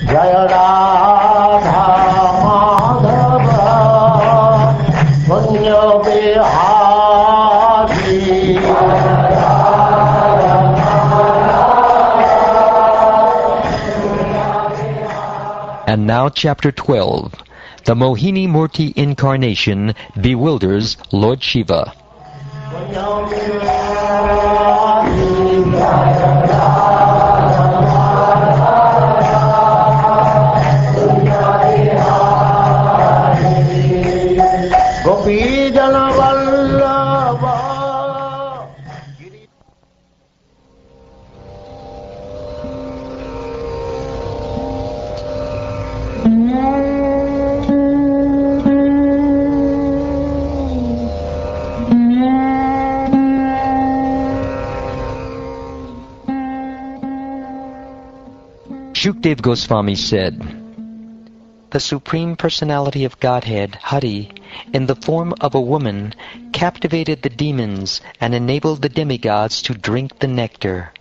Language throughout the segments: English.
Jaya Radha Madhava Punya Bihari. And now chapter 12. The Mohini Murti Incarnation bewilders Lord Shiva. Shukdev Goswami said, "The Supreme Personality of Godhead, Hari, in the form of a woman, captivated the demons and enabled the demigods to drink the nectar."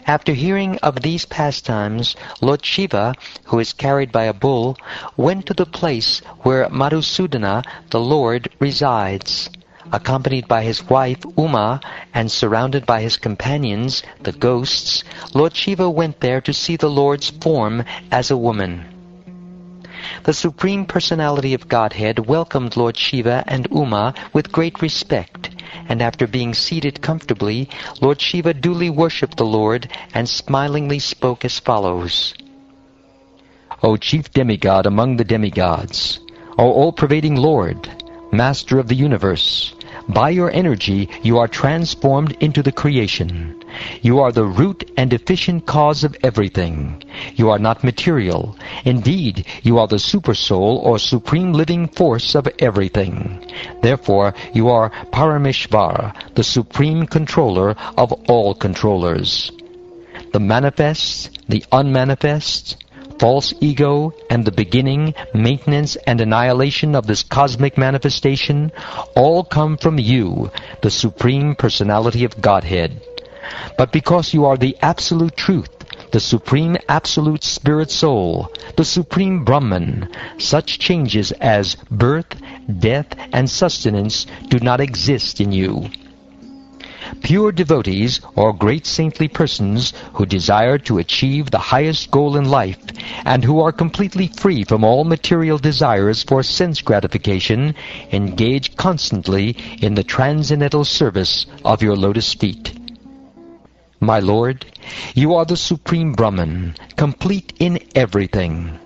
After hearing of these pastimes, Lord Shiva, who is carried by a bull, went to the place where Madhusudana, the Lord, resides. Accompanied by his wife Uma and surrounded by his companions, the ghosts, Lord Shiva went there to see the Lord's form as a woman. The Supreme Personality of Godhead welcomed Lord Shiva and Uma with great respect, and after being seated comfortably, Lord Shiva duly worshipped the Lord and smilingly spoke as follows. O chief demigod among the demigods, O all-pervading Lord, Master of the universe, by your energy you are transformed into the creation. You are the root and efficient cause of everything. You are not material. Indeed, you are the supersoul or supreme living force of everything. Therefore, you are Parameshvara, the supreme controller of all controllers. The manifest, the unmanifest, false ego, and the beginning, maintenance, and annihilation of this cosmic manifestation all come from you, the Supreme Personality of Godhead. But because you are the Absolute Truth, the Supreme Absolute Spirit Soul, the Supreme Brahman, such changes as birth, death, and sustenance do not exist in you. Pure devotees, or great saintly persons who desire to achieve the highest goal in life, and who are completely free from all material desires for sense gratification, engage constantly in the transcendental service of your lotus feet. My Lord, you are the Supreme Brahman, complete in everything.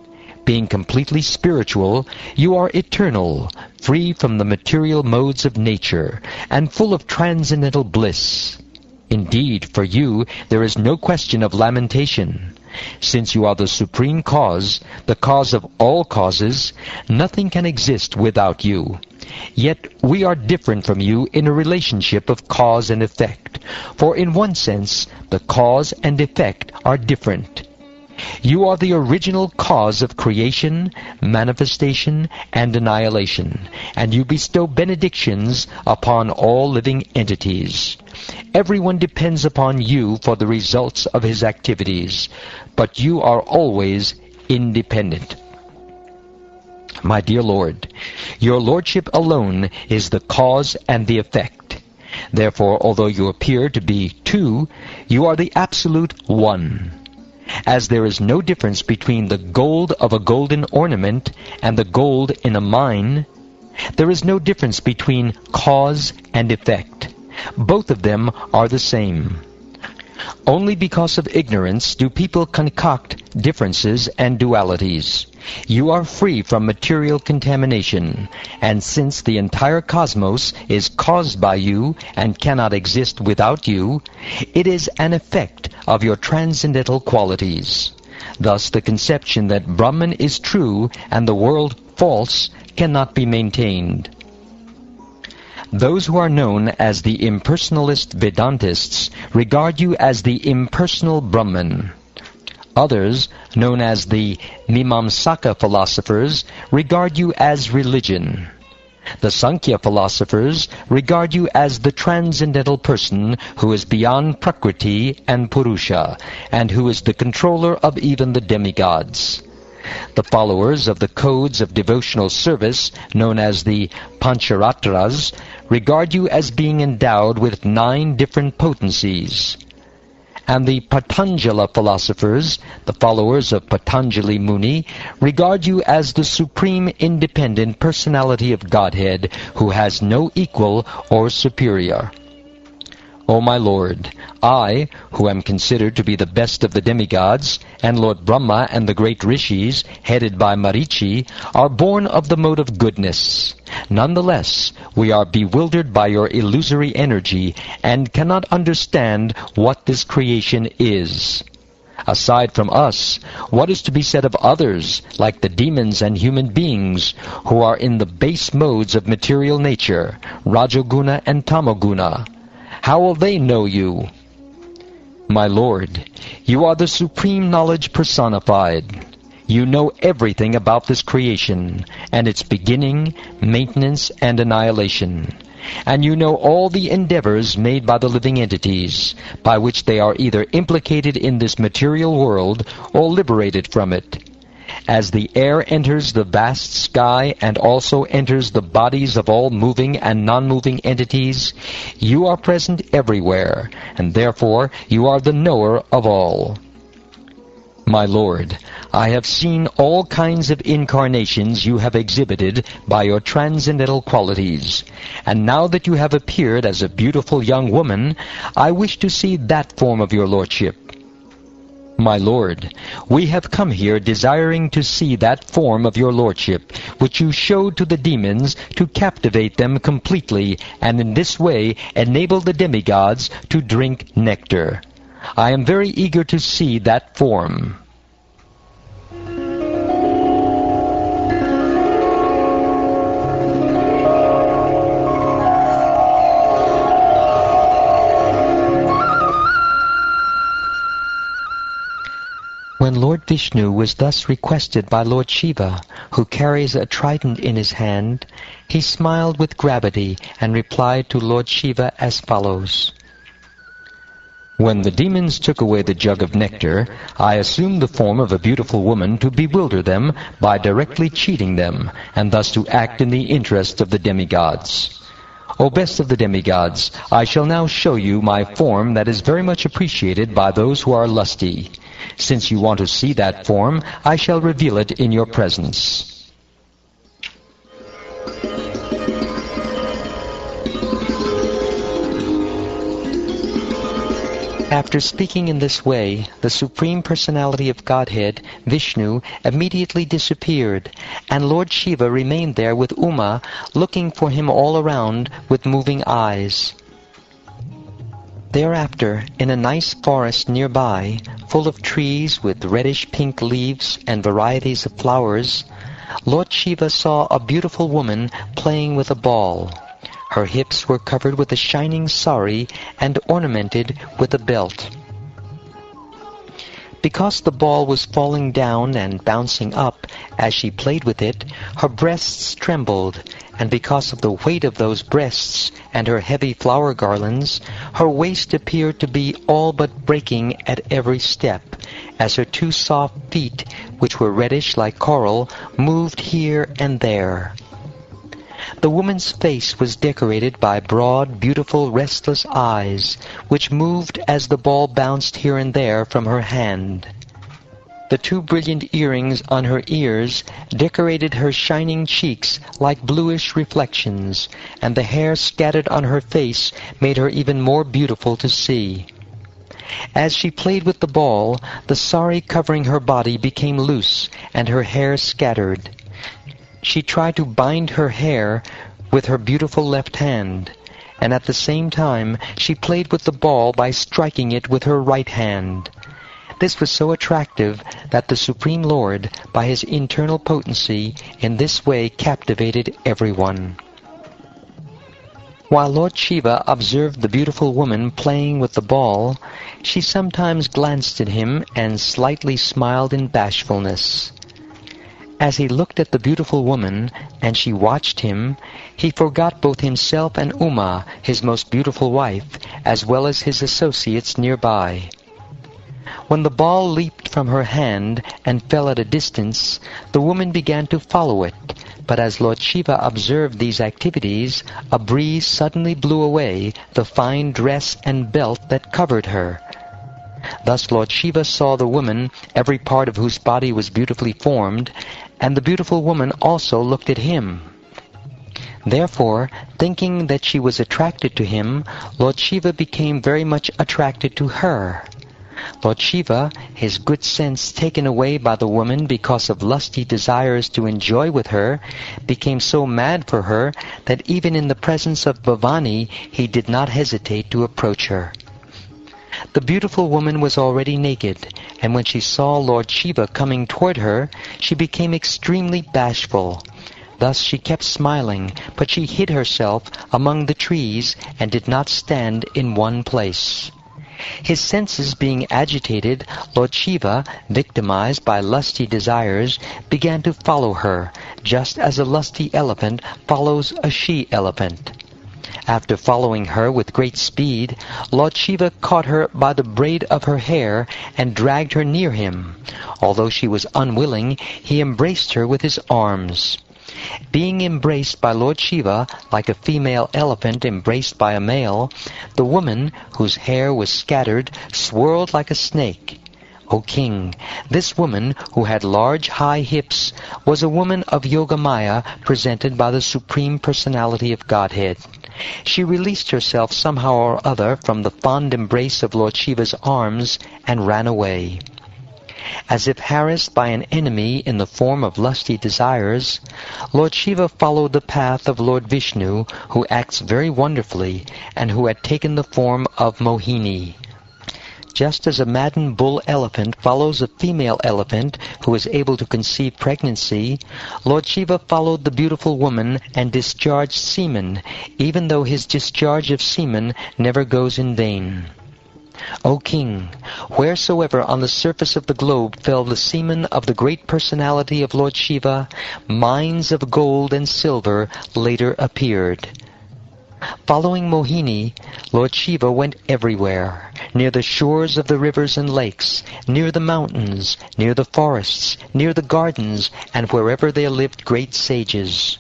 Being completely spiritual, you are eternal, free from the material modes of nature, and full of transcendental bliss. Indeed, for you there is no question of lamentation. Since you are the supreme cause, the cause of all causes, nothing can exist without you. Yet we are different from you in a relationship of cause and effect, for in one sense the cause and effect are different. You are the original cause of creation, manifestation, and annihilation, and you bestow benedictions upon all living entities. Everyone depends upon you for the results of his activities, but you are always independent. My dear Lord, your Lordship alone is the cause and the effect. Therefore, although you appear to be two, you are the absolute one. As there is no difference between the gold of a golden ornament and the gold in a mine, there is no difference between cause and effect. Both of them are the same. Only because of ignorance do people concoct differences and dualities. You are free from material contamination, and since the entire cosmos is caused by you and cannot exist without you, it is an effect of your transcendental qualities. Thus the conception that Brahman is true and the world false cannot be maintained. Those who are known as the impersonalist Vedantists regard you as the impersonal Brahman. Others, known as the Mimamsaka philosophers, regard you as religion. The Sankhya philosophers regard you as the transcendental person who is beyond Prakriti and Purusha, and who is the controller of even the demigods. The followers of the codes of devotional service, known as the Pancharatras, regard you as being endowed with 9 different potencies. And the Patanjala philosophers, the followers of Patanjali Muni, regard you as the supreme independent personality of Godhead who has no equal or superior. O my Lord, I, who am considered to be the best of the demigods, and Lord Brahma and the great rishis, headed by Marichi, are born of the mode of goodness. Nonetheless, we are bewildered by your illusory energy and cannot understand what this creation is. Aside from us, what is to be said of others, like the demons and human beings, who are in the base modes of material nature, Rajoguna and Tamoguna? How will they know you? My Lord, you are the supreme knowledge personified. You know everything about this creation, and its beginning, maintenance, and annihilation. And you know all the endeavors made by the living entities, by which they are either implicated in this material world or liberated from it. As the air enters the vast sky and also enters the bodies of all moving and non-moving entities, you are present everywhere, and therefore you are the knower of all. My Lord, I have seen all kinds of incarnations you have exhibited by your transcendental qualities, and now that you have appeared as a beautiful young woman, I wish to see that form of your lordship. My Lord, we have come here desiring to see that form of your lordship, which you showed to the demons to captivate them completely, and in this way enable the demigods to drink nectar. I am very eager to see that form. When Lord Vishnu was thus requested by Lord Shiva, who carries a trident in his hand, he smiled with gravity and replied to Lord Shiva as follows. When the demons took away the jug of nectar, I assumed the form of a beautiful woman to bewilder them by directly cheating them, and thus to act in the interest of the demigods. O best of the demigods, I shall now show you my form that is very much appreciated by those who are lusty. Since you want to see that form, I shall reveal it in your presence. After speaking in this way, the Supreme Personality of Godhead, Vishnu, immediately disappeared, and Lord Shiva remained there with Uma, looking for him all around with moving eyes. Thereafter, in a nice forest nearby, full of trees with reddish-pink leaves and varieties of flowers, Lord Shiva saw a beautiful woman playing with a ball. Her hips were covered with a shining sari and ornamented with a belt. Because the ball was falling down and bouncing up as she played with it, her breasts trembled, and because of the weight of those breasts and her heavy flower garlands, her waist appeared to be all but breaking at every step, as her 2 soft feet, which were reddish like coral, moved here and there. The woman's face was decorated by broad, beautiful, restless eyes, which moved as the ball bounced here and there from her hand. The 2 brilliant earrings on her ears decorated her shining cheeks like bluish reflections, and the hair scattered on her face made her even more beautiful to see. As she played with the ball, the sari covering her body became loose, and her hair scattered. She tried to bind her hair with her beautiful left hand, and at the same time she played with the ball by striking it with her right hand. This was so attractive that the Supreme Lord, by his internal potency, in this way captivated everyone. While Lord Shiva observed the beautiful woman playing with the ball, she sometimes glanced at him and slightly smiled in bashfulness. As he looked at the beautiful woman, and she watched him, he forgot both himself and Uma, his most beautiful wife, as well as his associates nearby. When the ball leaped from her hand and fell at a distance, the woman began to follow it. But as Lord Shiva observed these activities, a breeze suddenly blew away the fine dress and belt that covered her. Thus Lord Shiva saw the woman, every part of whose body was beautifully formed, and the beautiful woman also looked at him. Therefore, thinking that she was attracted to him, Lord Shiva became very much attracted to her. Lord Shiva, his good sense taken away by the woman because of lusty desires to enjoy with her, became so mad for her that even in the presence of Bhavani he did not hesitate to approach her. The beautiful woman was already naked, and when she saw Lord Shiva coming toward her, she became extremely bashful. Thus she kept smiling, but she hid herself among the trees and did not stand in one place. His senses being agitated, Lord Shiva, victimized by lusty desires, began to follow her, just as a lusty elephant follows a she-elephant. After following her with great speed, Lord Shiva caught her by the braid of her hair and dragged her near him. Although she was unwilling, he embraced her with his arms. Being embraced by Lord Shiva like a female elephant embraced by a male, the woman, whose hair was scattered, swirled like a snake. O king, this woman, who had large high hips, was a woman of Yogamaya presented by the Supreme Personality of Godhead. She released herself somehow or other from the fond embrace of Lord Shiva's arms and ran away. As if harassed by an enemy in the form of lusty desires, Lord Shiva followed the path of Lord Vishnu, who acts very wonderfully, and who had taken the form of Mohini. Just as a maddened bull elephant follows a female elephant who is able to conceive pregnancy, Lord Shiva followed the beautiful woman and discharged semen, even though his discharge of semen never goes in vain. O king, wheresoever on the surface of the globe fell the semen of the great personality of Lord Shiva, mines of gold and silver later appeared. Following Mohini, Lord Shiva went everywhere, near the shores of the rivers and lakes, near the mountains, near the forests, near the gardens, and wherever there lived great sages.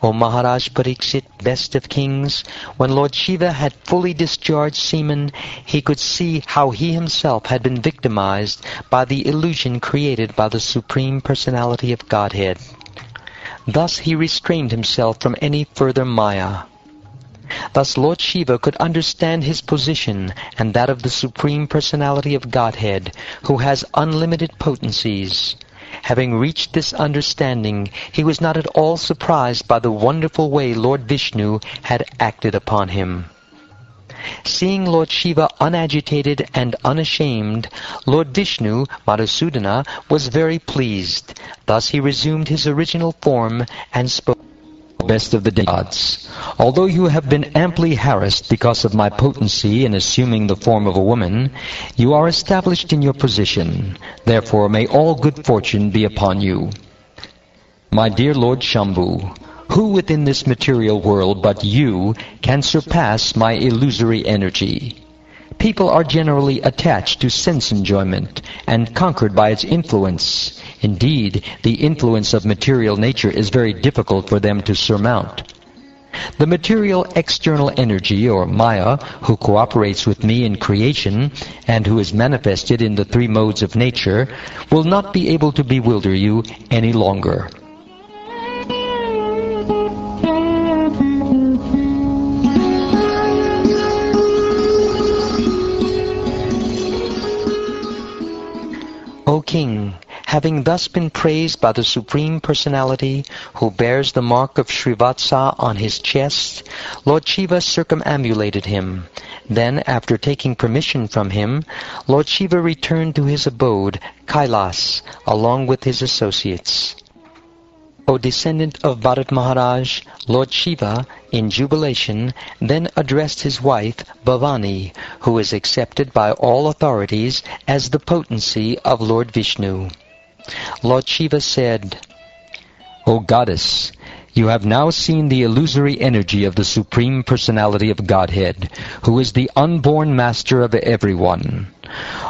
O Maharaj Pariksit, best of kings, when Lord Shiva had fully discharged semen, he could see how he himself had been victimized by the illusion created by the Supreme Personality of Godhead. Thus he restrained himself from any further maya. Thus Lord Shiva could understand his position and that of the Supreme Personality of Godhead, who has unlimited potencies. Having reached this understanding, he was not at all surprised by the wonderful way Lord Vishnu had acted upon him. Seeing Lord Shiva unagitated and unashamed, Lord Vishnu, Madhusudana, was very pleased. Thus he resumed his original form and spoke. Best of the gods, although you have been amply harassed because of my potency in assuming the form of a woman, you are established in your position. Therefore may all good fortune be upon you. My dear Lord Shambhu, who within this material world but you can surpass my illusory energy? People are generally attached to sense enjoyment and conquered by its influence. Indeed, the influence of material nature is very difficult for them to surmount. The material external energy, or Maya, who cooperates with me in creation, and who is manifested in the three modes of nature, will not be able to bewilder you any longer. O King, having thus been praised by the Supreme Personality, who bears the mark of Srivatsa on his chest, Lord Shiva circumambulated him. Then, after taking permission from him, Lord Shiva returned to his abode, Kailas, along with his associates. O descendant of Bharat Maharaj, Lord Shiva, in jubilation, then addressed his wife, Bhavani, who is accepted by all authorities as the potency of Lord Vishnu. Lord Shiva said, O Goddess, you have now seen the illusory energy of the Supreme Personality of Godhead, who is the unborn master of everyone.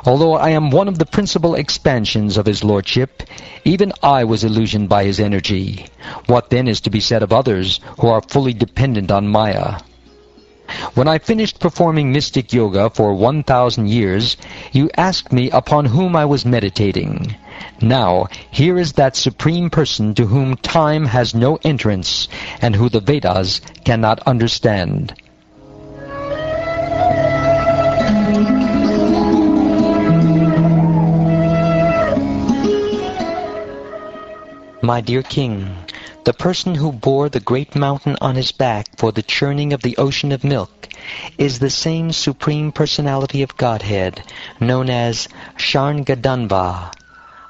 Although I am one of the principal expansions of his lordship, even I was illusioned by his energy. What then is to be said of others who are fully dependent on Maya? When I finished performing mystic yoga for 1,000 years, you asked me upon whom I was meditating. Now, here is that Supreme Person to whom time has no entrance, and who the Vedas cannot understand. My dear King, the person who bore the great mountain on his back for the churning of the ocean of milk is the same Supreme Personality of Godhead, known as Sharngadanva.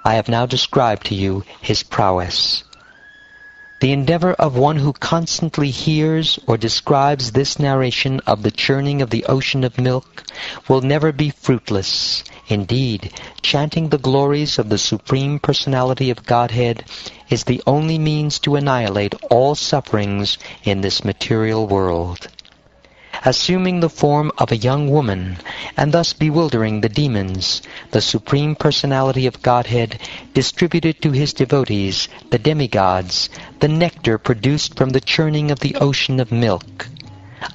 I have now described to you his prowess. The endeavor of one who constantly hears or describes this narration of the churning of the ocean of milk will never be fruitless. Indeed, chanting the glories of the Supreme Personality of Godhead is the only means to annihilate all sufferings in this material world. Assuming the form of a young woman, and thus bewildering the demons, the Supreme Personality of Godhead distributed to his devotees, the demigods, the nectar produced from the churning of the ocean of milk.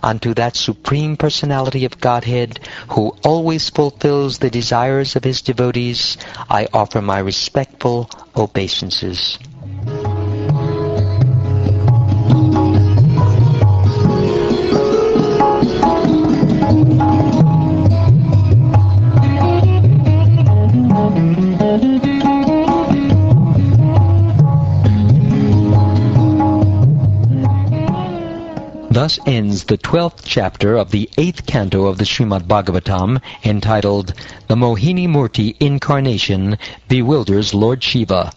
Unto that Supreme Personality of Godhead, who always fulfills the desires of his devotees, I offer my respectful obeisances. Thus ends the 12th chapter of the 8th canto of the Srimad Bhagavatam, entitled, The Mohini Murti Incarnation Bewilders Lord Shiva.